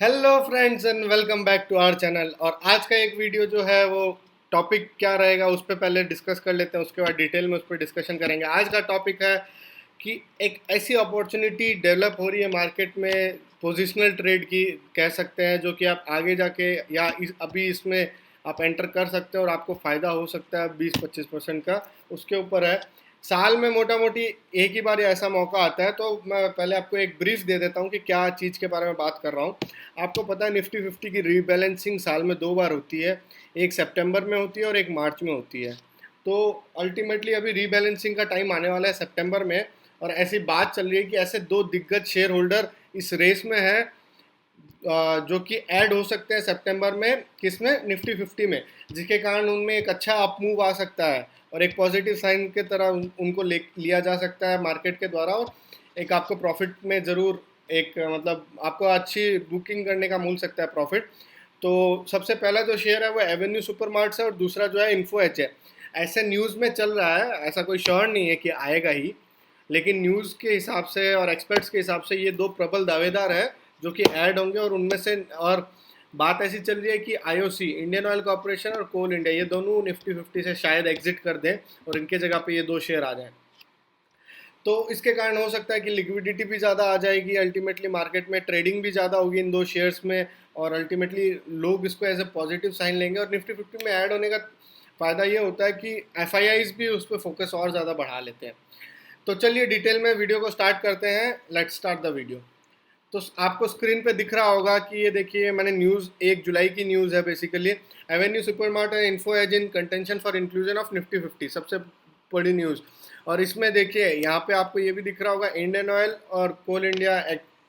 Hello friends and welcome back to our channel. और आज का एक वीडियो जो है वो टॉपिक क्या रहेगा उस पर पहले डिस्कस कर लेते हैं, उसके बाद डिटेल में उस पर डिस्कशन करेंगे। आज का टॉपिक है कि एक ऐसी अपॉर्चुनिटी डेवलप हो रही है मार्केट में, पोजिशनल ट्रेड की कह सकते हैं, जो कि आप आगे जाके या अभी इसमें आप एंटर कर सकते हैं और आपको फ़ायदा हो सकता है 20-25% का। उसके ऊपर है, साल में मोटा मोटी एक ही बार ऐसा मौका आता है। तो मैं पहले आपको एक ब्रीफ दे देता हूँ कि क्या चीज़ के बारे में बात कर रहा हूँ। आपको पता है निफ्टी 50 की रीबैलेंसिंग साल में दो बार होती है, एक सितंबर में होती है और एक मार्च में होती है। तो अल्टीमेटली अभी रीबैलेंसिंग का टाइम आने वाला है सितंबर में, और ऐसी बात चल रही है कि ऐसे दो दिग्गज शेयर होल्डर इस रेस में हैं, जो कि ऐड हो सकते हैं सितंबर में, किसमें, निफ्टी 50 में, जिसके कारण उनमें एक अच्छा अप मूव आ सकता है और एक पॉजिटिव साइन के तरह उनको लिया जा सकता है मार्केट के द्वारा। और एक आपको प्रॉफिट में ज़रूर एक मतलब आपको अच्छी बुकिंग करने का मिल सकता है प्रॉफिट। तो सबसे पहला जो शेयर है वो एवेन्यू सुपरमार्ट्स है और दूसरा जो है इन्फो एच है। ऐसे न्यूज़ में चल रहा है, ऐसा कोई श्योर नहीं है कि आएगा ही, लेकिन न्यूज़ के हिसाब से और एक्सपर्ट्स के हिसाब से ये दो प्रबल दावेदार है जो कि ऐड होंगे। और उनमें से और बात ऐसी चल रही है कि आईओसी, इंडियन ऑयल कॉरपोरेशन और कोल इंडिया, ये दोनों निफ्टी 50 से शायद एग्जिट कर दें और इनके जगह पे ये दो शेयर आ जाएं। तो इसके कारण हो सकता है कि लिक्विडिटी भी ज़्यादा आ जाएगी, अल्टीमेटली मार्केट में ट्रेडिंग भी ज़्यादा होगी इन दो शेयर्स में, और अल्टीमेटली लोग इसको एज ए पॉजिटिव साइन लेंगे। और निफ्टी 50 में ऐड होने का फ़ायदा ये होता है कि एफ भी उस पर फोकस और ज़्यादा बढ़ा लेते हैं। तो चलिए डिटेल में वीडियो को स्टार्ट करते हैं। Let's start the video. तो आपको स्क्रीन पे दिख रहा होगा कि ये देखिए, मैंने न्यूज़ 1 जुलाई की न्यूज़ है basically. Avenue Supermart and Info Edge in contention for inclusion of Nifty 50, सबसे बड़ी न्यूज़। और इसमें देखिए यहाँ पे आपको ये भी दिख रहा होगा, इंडियन ऑयल और कोल इंडिया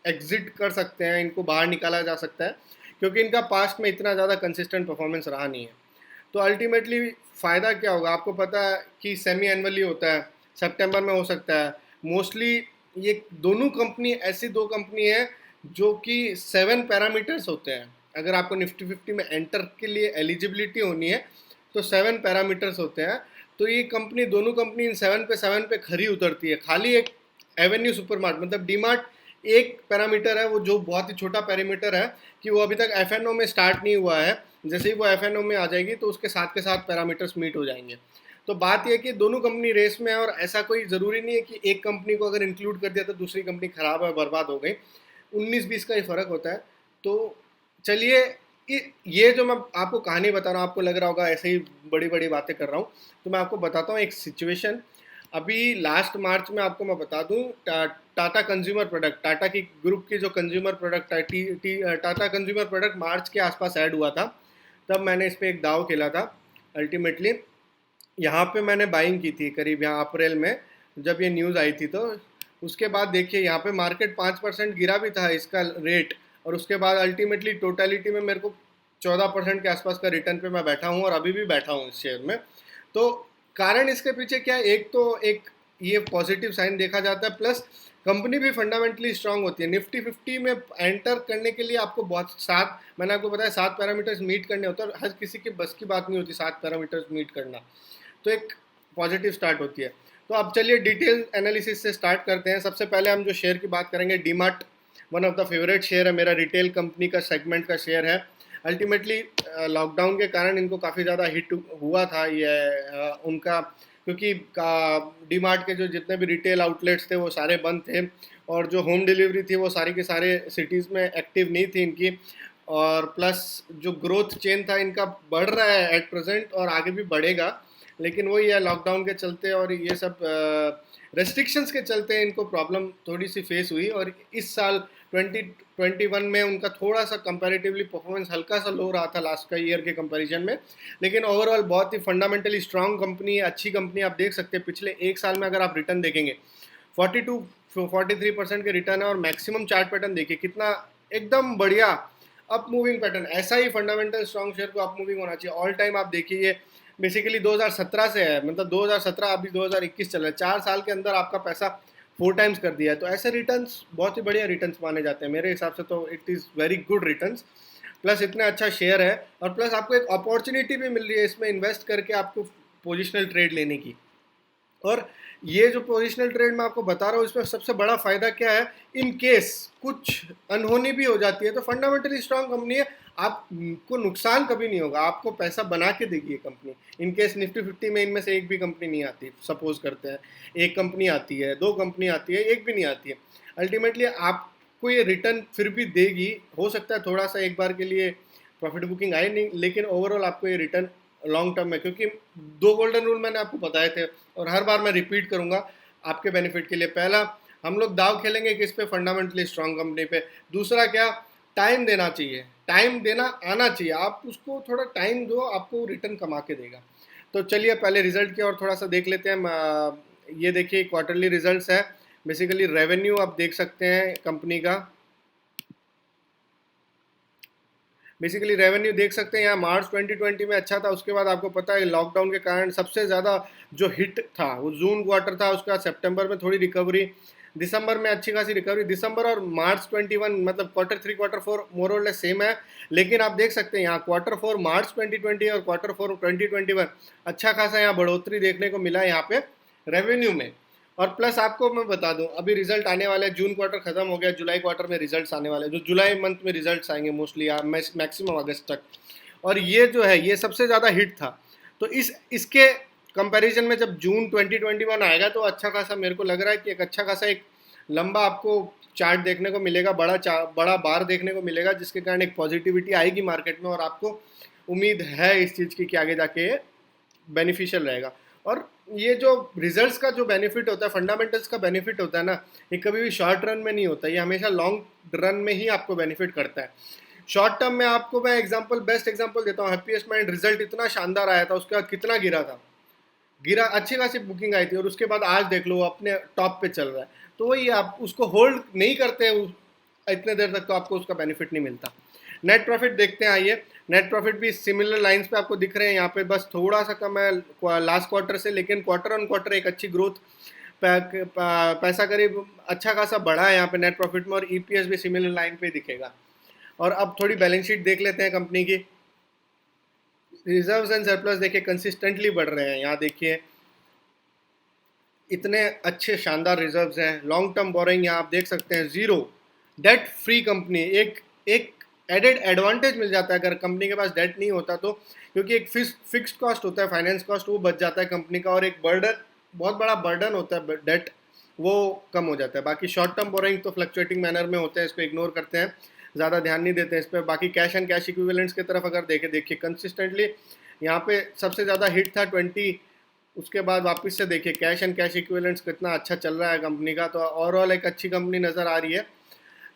एग्जिट कर सकते हैं, इनको बाहर निकाला जा सकता है क्योंकि इनका पास्ट में इतना ज़्यादा कंसिस्टेंट परफॉर्मेंस रहा नहीं है। तो अल्टीमेटली फ़ायदा क्या होगा, आपको पता है कि सेमी एनुअली होता है, सितंबर में हो सकता है मोस्टली। ये दोनों कंपनी ऐसी दो कंपनी है जो कि 7 पैरामीटर्स होते हैं। अगर आपको निफ्टी 50 में एंटर के लिए एलिजिबिलिटी होनी है तो 7 पैरामीटर्स होते हैं। तो ये कंपनी, दोनों कंपनी इन 7 पे खरी उतरती है। खाली एक एवेन्यू सुपरमार्ट मतलब डीमार्ट एक पैरामीटर है वो, जो बहुत ही छोटा पैरामीटर है कि वो अभी तक एफएनओ में स्टार्ट नहीं हुआ है। जैसे ही वो एफएनओ में आ जाएगी तो उसके साथ के साथ पैरामीटर्स मीट हो जाएंगे। तो बात यह कि दोनों कंपनी रेस में है, और ऐसा कोई ज़रूरी नहीं है कि एक कंपनी को अगर इंक्लूड कर दिया तो दूसरी कंपनी खराब है, बर्बाद हो गई। 19-20 का ही फ़र्क होता है। तो चलिए, ये जो मैं आपको कहानी बता रहा हूँ, आपको लग रहा होगा ऐसे ही बड़ी बड़ी बातें कर रहा हूँ, तो मैं आपको बताता हूँ एक सिचुएशन। अभी लास्ट मार्च में आपको मैं बता दूँ, टाटा कंज्यूमर प्रोडक्ट, टाटा की ग्रुप की जो कंज्यूमर प्रोडक्ट है, टाटा कंज्यूमर प्रोडक्ट मार्च के आसपास ऐड हुआ था। तब मैंने इस पर एक दाव खेला था। अल्टीमेटली यहाँ पे मैंने बाइंग की थी करीब यहाँ अप्रैल में, जब ये न्यूज़ आई थी। तो उसके बाद देखिए यहाँ पे मार्केट 5% गिरा भी था इसका रेट, और उसके बाद अल्टीमेटली टोटलिटी में मेरे को 14% के आसपास का रिटर्न पे मैं बैठा हूँ और अभी भी बैठा हूँ इस शेयर में। तो कारण इसके पीछे क्या है, एक तो एक ये पॉजिटिव साइन देखा जाता है, प्लस कंपनी भी फंडामेंटली स्ट्रांग होती है। निफ्टी 50 में एंटर करने के लिए आपको बहुत सात, मैंने आपको बताया 7 पैरामीटर्स मीट करने होते हैं, और हर किसी के बस की बात नहीं होती 7 पैरामीटर्स मीट करना। तो एक पॉजिटिव स्टार्ट होती है। तो अब चलिए डिटेल एनालिसिस से स्टार्ट करते हैं। सबसे पहले हम जो शेयर की बात करेंगे, DMart one of the favourite share है मेरा, रिटेल कंपनी का सेगमेंट का शेयर है। अल्टीमेटली लॉकडाउन के कारण इनको काफ़ी ज़्यादा हिट हुआ था ये उनका, क्योंकि डीमार्ट के जो जितने भी रिटेल आउटलेट्स थे वो सारे बंद थे, और जो होम डिलीवरी थी वो सारी के सारे सिटीज़ में एक्टिव नहीं थी इनकी। और प्लस जो ग्रोथ चेन था इनका बढ़ रहा है एट प्रेजेंट और आगे भी बढ़ेगा, लेकिन वही है, लॉकडाउन के चलते और ये सब रेस्ट्रिक्शंस के चलते इनको प्रॉब्लम थोड़ी सी फेस हुई। और इस साल 2021 में उनका थोड़ा सा कंपैरेटिवली परफॉर्मेंस हल्का सा लो रहा था लास्ट का ईयर के कंपैरिजन में, लेकिन ओवरऑल बहुत ही फंडामेंटली स्ट्रांग कंपनी, अच्छी कंपनी। आप देख सकते हैं पिछले एक साल में अगर आप रिटर्न देखेंगे 42-43% के रिटर्न है, और मैक्सिमम चार्ट पैटर्न देखिए कितना एकदम बढ़िया अप मूविंग पैटर्न। ऐसा ही फंडामेंटल स्ट्रांग शेयर को अप मूविंग होना चाहिए। ऑल टाइम आप देखिए ये बेसिकली 2017 से है, मतलब 2017 अभी 2021 चल रहा है, 4 साल के अंदर आपका पैसा 4 टाइम्स कर दिया है। तो ऐसे रिटर्न्स बहुत ही बढ़िया रिटर्न्स माने जाते हैं मेरे हिसाब से, तो it is very good returns. Plus इतना अच्छा शेयर है, और प्लस आपको एक अपॉर्चुनिटी भी मिल रही है इसमें इन्वेस्ट करके आपको पोजिशनल ट्रेड लेने की। और ये जो पोजिशनल ट्रेड मैं आपको बता रहा हूँ, इसमें सबसे बड़ा फायदा क्या है, इन केस कुछ अनहोनी भी हो जाती है तो फंडामेंटली स्ट्रांग कंपनी है, आपको नुकसान कभी नहीं होगा, आपको पैसा बना के देगी ये कंपनी। इन केस निफ्टी 50 में इनमें से एक भी कंपनी नहीं आती, सपोज करते हैं एक कंपनी आती है, दो कंपनी आती है, एक भी नहीं आती है, अल्टीमेटली आपको ये रिटर्न फिर भी देगी। हो सकता है थोड़ा सा एक बार के लिए प्रॉफिट बुकिंग आए नहीं, लेकिन ओवरऑल आपको ये रिटर्न लॉन्ग टर्म में, क्योंकि दो गोल्डन रूल मैंने आपको बताए थे और हर बार मैं रिपीट करूंगा आपके बेनिफिट के लिए। पहला, हम लोग दाव खेलेंगे किस पे, फंडामेंटली स्ट्रांग कंपनी पे। दूसरा क्या, टाइम देना चाहिए, टाइम देना आना चाहिए, आप उसको थोड़ा टाइम दो, आपको रिटर्न कमा के देगा। तो चलिए पहले रिजल्ट की और थोड़ा सा देख लेते हैं। ये देखिए क्वार्टरली रिजल्ट्स है, बेसिकली रेवेन्यू आप देख सकते हैं कंपनी का, बेसिकली रेवेन्यू देख सकते हैं यहाँ मार्च 2020 में अच्छा था, उसके बाद आपको पता है लॉकडाउन के कारण सबसे ज़्यादा जो हिट था वो जून क्वार्टर था, उसके बाद सितंबर में थोड़ी रिकवरी, दिसंबर में अच्छी खासी रिकवरी। दिसंबर और मार्च 21 मतलब क्वार्टर 3 क्वार्टर 4 मोर और लेस सेम है, लेकिन आप देख सकते हैं यहाँ क्वार्टर 4 मार्च 2020 और क्वार्टर 4 2021 अच्छा खासा यहाँ बढ़ोतरी देखने को मिला यहाँ पे रेवेन्यू में। और प्लस आपको मैं बता दूं अभी रिजल्ट आने वाले, जून क्वार्टर खत्म हो गया, जुलाई क्वार्टर में रिजल्ट्स आने वाले, जो जुलाई मंथ में रिजल्ट्स आएंगे मोस्टली मैक्सिमम अगस्त तक। और ये जो है ये सबसे ज़्यादा हिट था, तो इसके कंपैरिजन में जब जून 2021 आएगा तो अच्छा खासा मेरे को लग रहा है कि एक अच्छा खासा एक लंबा आपको चार्ट देखने को मिलेगा, बड़ा बार देखने को मिलेगा, जिसके कारण एक पॉजिटिविटी आएगी मार्केट में और आपको उम्मीद है इस चीज़ की कि आगे जाके बेनिफिशियल रहेगा। और ये जो रिजल्ट्स का जो बेनिफिट होता है, फंडामेंटल्स का बेनिफिट होता है ना, ये कभी भी शॉर्ट रन में नहीं होता, ये हमेशा लॉन्ग रन में ही आपको बेनिफिट करता है। शॉर्ट टर्म में आपको मैं बेस्ट एग्जांपल देता हूँ, हैप्पीएस्ट माइंड रिजल्ट इतना शानदार आया था, उसके बाद कितना गिरा था, गिरा, अच्छी खासी बुकिंग आई थी और उसके बाद आज देख लो अपने टॉप पे चल रहा है। तो वही आप उसको होल्ड नहीं करते इतने देर तक तो आपको उसका बेनिफिट नहीं मिलता। नेट प्रॉफिट देखते हैं, आइए नेट प्रॉफिट भी सिमिलर लाइंस पे आपको दिख रहे हैं, यहाँ पे बस थोड़ा सा कम है लास्ट क्वार्टर से, लेकिन क्वार्टर ऑन क्वार्टर एक अच्छी ग्रोथ, पैसा करीब अच्छा खासा बढ़ा है यहाँ पे नेट प्रॉफिट में, और ईपीएस भी सिमिलर लाइन पे दिखेगा। और अब थोड़ी बैलेंस शीट देख लेते हैं कंपनी की। रिजर्व्स एंड सरप्लस देखिए कंसिस्टेंटली बढ़ रहे हैं, यहाँ देखिए इतने अच्छे शानदार रिजर्व्स हैं। लॉन्ग टर्म बोरिंग यहाँ आप देख सकते हैं जीरो, डेट फ्री कंपनी, एक एक एडेड एडवांटेज मिल जाता है अगर कंपनी के पास डेट नहीं होता तो, क्योंकि एक फिक्स्ड कॉस्ट होता है फाइनेंस कॉस्ट, वो बच जाता है कंपनी का, और एक बर्डन, बहुत बड़ा बर्डन होता है डेट, वो कम हो जाता है। बाकी शॉर्ट टर्म बोरिंग तो फ्लक्चुएटिंग मैनर में होते हैं, इसको इग्नोर करते हैं, ज़्यादा ध्यान नहीं देते हैं इस पर। बाकी कैश एंड कैश इक्विवेलेंट्स की तरफ अगर देखिए कंसिस्टेंटली यहाँ पे सबसे ज़्यादा हिट था 20, उसके बाद वापस से देखिए कैश एंड कैश इक्विवेलेंट्स कितना अच्छा चल रहा है कंपनी का, तो ओवरऑल एक अच्छी कंपनी नज़र आ रही है।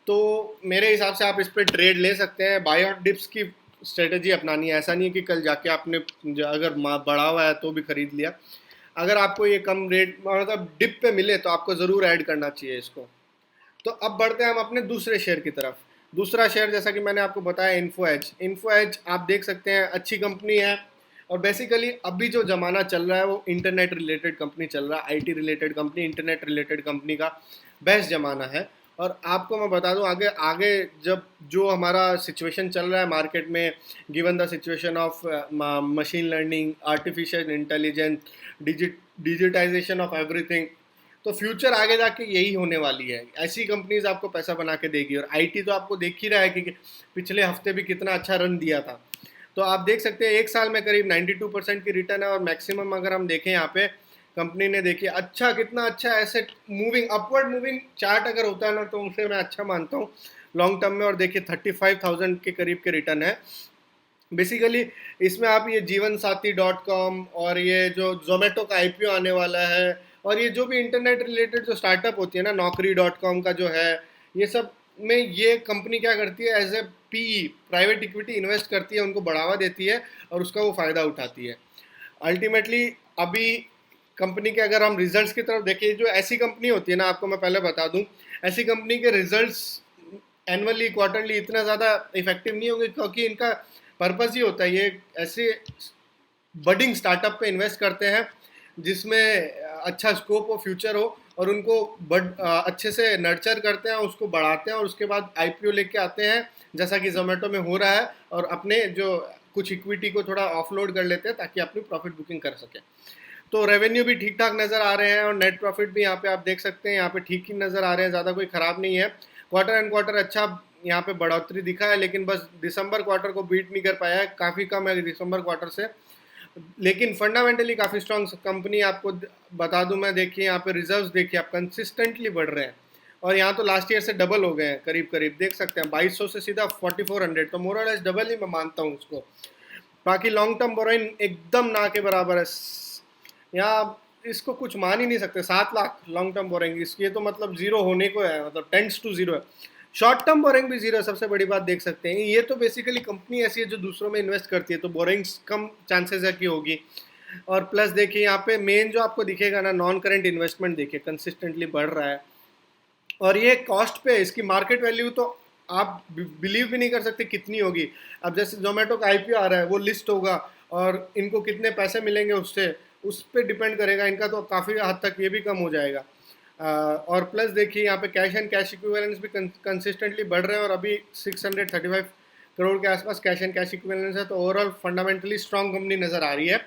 तो मेरे हिसाब से आप इस पर ट्रेड ले सकते हैं, बाय ऑन डिप्स की स्ट्रेटजी अपनानी है, ऐसा नहीं है कि कल जाके आपने अगर बढ़ा हुआ है तो भी खरीद लिया। अगर आपको ये कम रेट मतलब डिप पे मिले तो आपको ज़रूर ऐड करना चाहिए इसको। तो अब बढ़ते हैं हम अपने दूसरे शेयर की तरफ। दूसरा शेयर जैसा कि मैंने आपको बताया इन्फो एज आप देख सकते हैं अच्छी कंपनी है, और बेसिकली अभी जो ज़माना चल रहा है वो इंटरनेट रिलेटेड कंपनी चल रहा है, IT related company, internet related company का बेस्ट ज़माना है। और आपको मैं बता दूं आगे आगे जब जो हमारा सिचुएशन चल रहा है मार्केट में, given the situation of machine learning, artificial intelligence, digitization of everything, तो फ्यूचर आगे जाके यही होने वाली है, ऐसी कंपनीज आपको पैसा बना के देगी। और आईटी तो आपको देख ही रहा है कि पिछले हफ्ते भी कितना अच्छा रन दिया था। तो आप देख सकते हैं एक साल में करीब 92% की रिटर्न है, और मैक्सिमम अगर हम देखें यहाँ पे कंपनी ने देखिए अच्छा कितना अच्छा asset moving upward moving chart अगर होता है ना तो उसे मैं अच्छा मानता हूँ लॉन्ग टर्म में। और देखिए 35,000 के करीब के रिटर्न है। बेसिकली इसमें आप ये जीवनसाथी.com और ये जो जोमेटो का आईपीओ आने वाला है, और ये जो भी इंटरनेट रिलेटेड जो स्टार्टअप होती है ना, नौकरी.com का जो है, ये सब में ये कंपनी क्या करती है, as a PE private equity invest करती है, उनको बढ़ावा देती है और उसका वो फ़ायदा उठाती है। अल्टीमेटली अभी कंपनी के अगर हम रिजल्ट्स की तरफ देखें, जो ऐसी कंपनी होती है ना, आपको मैं पहले बता दूं, ऐसी कंपनी के रिजल्ट्स एनुअली क्वार्टरली इतना ज़्यादा इफेक्टिव नहीं होंगे, क्योंकि इनका पर्पस ही होता है ये ऐसे बडिंग स्टार्टअप पे इन्वेस्ट करते हैं जिसमें अच्छा स्कोप हो, फ्यूचर हो, और उनको अच्छे से नर्चर करते हैं, उसको बढ़ाते हैं, और उसके बाद आईपीओ लेके आते हैं जैसा कि जोमेटो में हो रहा है, और अपने जो कुछ इक्विटी को थोड़ा ऑफलोड कर लेते हैं ताकि अपनी प्रॉफिट बुकिंग कर सकें। तो रेवेन्यू भी ठीक ठाक नज़र आ रहे हैं और नेट प्रॉफिट भी यहाँ पे आप देख सकते हैं, यहाँ पे ठीक ही नज़र आ रहे हैं, ज़्यादा कोई ख़राब नहीं है। क्वार्टर एंड क्वार्टर अच्छा यहाँ पे बढ़ोतरी दिखा है, लेकिन बस दिसंबर क्वार्टर को बीट नहीं कर पाया है, काफ़ी कम है दिसंबर क्वार्टर से। लेकिन फंडामेंटली काफ़ी स्ट्रॉन्ग कंपनी, आपको बता दूं मैं, देखिए यहाँ पे रिजर्व्स देखिए आप, कंसिस्टेंटली बढ़ रहे हैं और यहाँ तो लास्ट ईयर से डबल हो गए हैं, करीब करीब देख सकते हैं 2200 से सीधा 4400, तो मोर और लेस डबल ही मैं मानता हूँ उसको। बाकी लॉन्ग टर्म बोरोइंग एकदम ना के बराबर है यहाँ, इसको कुछ मान ही नहीं सकते। 7 लाख लॉन्ग टर्म बोरोइंग, इसकी ये तो मतलब जीरो होने को है, मतलब टेंड्स टू जीरो है। शॉर्ट टर्म बोरिंग भी जीरो है, सबसे बड़ी बात देख सकते हैं। ये तो बेसिकली कंपनी ऐसी है जो दूसरों में इन्वेस्ट करती है, तो बोरिंग्स कम चांसेस है कि होगी। और प्लस देखिए यहाँ पे मेन जो आपको दिखेगा ना, नॉन करेंट इन्वेस्टमेंट देखिए कंसिस्टेंटली बढ़ रहा है और ये कॉस्ट पे, इसकी मार्केट वैल्यू तो आप बिलीव भी नहीं कर सकते कितनी होगी। अब जैसे जोमेटो का आईपीओ आ रहा है, वो लिस्ट होगा और इनको कितने पैसे मिलेंगे उससे, उस पर डिपेंड करेगा इनका, तो काफ़ी हद तक ये भी कम हो जाएगा। और प्लस देखिए यहाँ पे कैश एंड कैश इक्विवेलेंस भी कंसिस्टेंटली बढ़ रहे हैं और अभी 635 करोड़ के आसपास कैश एंड कैश इक्विवेलेंस है, तो ओवरऑल फंडामेंटली स्ट्रॉन्ग कंपनी नज़र आ रही है।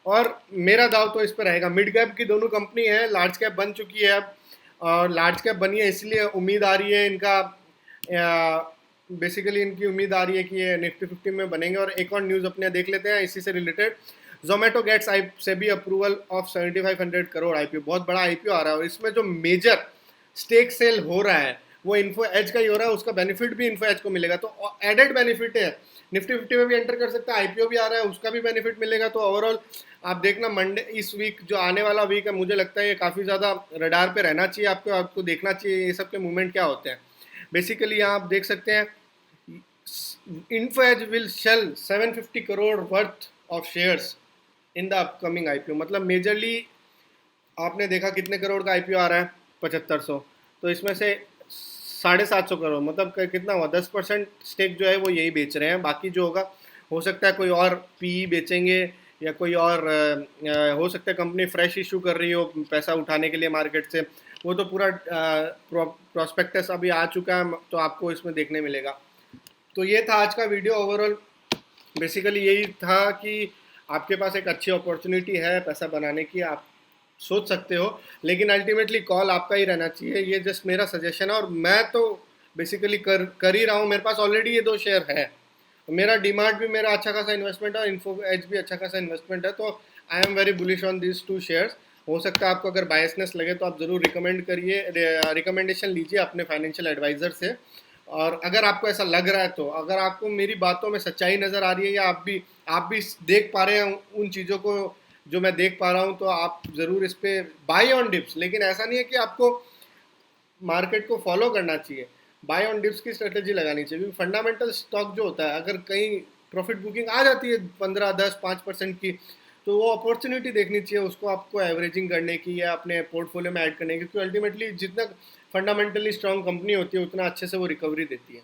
और मेरा दाव तो इस पर रहेगा। मिड कैप की दोनों कंपनी है, लार्ज कैप बन चुकी है अब, और लार्ज कैप बनी है इसलिए उम्मीद आ रही है इनका, बेसिकली इनकी उम्मीद आ रही है कि ये निफ्टी 50 में बनेंगे। और एक और न्यूज़ अपने देख लेते हैं इसी से related. Zomato gets SEBI approval of 7500 crore IPO, बहुत बड़ा आईपीओ आ रहा है और इसमें जो मेजर स्टेक सेल हो रहा है वो इन्फो एज का ही हो रहा है, उसका बेनिफिट भी इन्फो एज को मिलेगा, तो एडेड बेनिफिट है। निफ्टी 50 में भी एंटर कर सकता है, आईपीओ भी आ रहा है, उसका भी बेनिफिट मिलेगा। तो ओवरऑल आप देखना मंडे, इस वीक जो आने वाला वीक है, मुझे लगता है ये काफ़ी ज़्यादा रडार पे रहना चाहिए आपको, आपको देखना चाहिए ये सब के मूवमेंट क्या होते हैं। बेसिकली यहाँ आप देख सकते हैं Info Edge will sell 750 crore worth of shares in the upcoming IPO, मतलब मेजरली आपने देखा कितने करोड़ का आईपीओ आ रहा है, 7500, तो इसमें से 750 करोड़, मतलब कितना हुआ, 10% स्टेक जो है वो यही बेच रहे हैं। बाकी जो होगा, हो सकता है कोई और पीई बेचेंगे या कोई और हो सकता है कंपनी फ्रेश इशू कर रही हो पैसा उठाने के लिए मार्केट से, वो तो पूरा प्रोस्पेक्टस अभी आ चुका है, तो आपको इसमें देखने मिलेगा। तो ये था आज का वीडियो। ओवरऑल बेसिकली यही था कि आपके पास एक अच्छी अपॉर्चुनिटी है पैसा बनाने की, आप सोच सकते हो, लेकिन अल्टीमेटली कॉल आपका ही रहना चाहिए। ये जस्ट मेरा सजेशन है और मैं तो बेसिकली कर ही रहा हूँ। मेरे पास ऑलरेडी ये 2 शेयर है, मेरा डीमार्ट भी मेरा अच्छा खासा इन्वेस्टमेंट है और इन्फो एज भी अच्छा खासा इन्वेस्टमेंट है, तो I am very bullish on this 2 shares. हो सकता है आपको अगर बायसनेस लगे तो आप ज़रूर रिकमेंडेशन लीजिए अपने फाइनेंशियल एडवाइज़र से। और अगर आपको ऐसा लग रहा है, तो अगर आपको मेरी बातों में सच्चाई नज़र आ रही है या आप भी देख पा रहे हैं उन चीज़ों को जो मैं देख पा रहा हूँ, तो आप ज़रूर इस पर बाय ऑन डिप्स, लेकिन ऐसा नहीं है कि आपको मार्केट को फॉलो करना चाहिए, बाय ऑन डिप्स की स्ट्रेटेजी लगानी चाहिए। क्योंकि फंडामेंटल स्टॉक जो होता है, अगर कहीं प्रॉफिट बुकिंग आ जाती है 15, 10, 5% की, तो वो अपॉर्चुनिटी देखनी चाहिए उसको, आपको एवरेजिंग करने की या अपने पोर्टफोलियो में ऐड करने की, क्योंकि अल्टीमेटली जितना फंडामेंटली स्ट्रॉन्ग कंपनी होती है उतना अच्छे से वो रिकवरी देती है।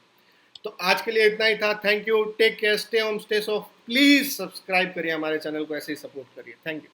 तो आज के लिए इतना ही था। Thank you, take care, stay home, stay safe, please subscribe करिए हमारे चैनल को, ऐसे ही सपोर्ट करिए। Thank you.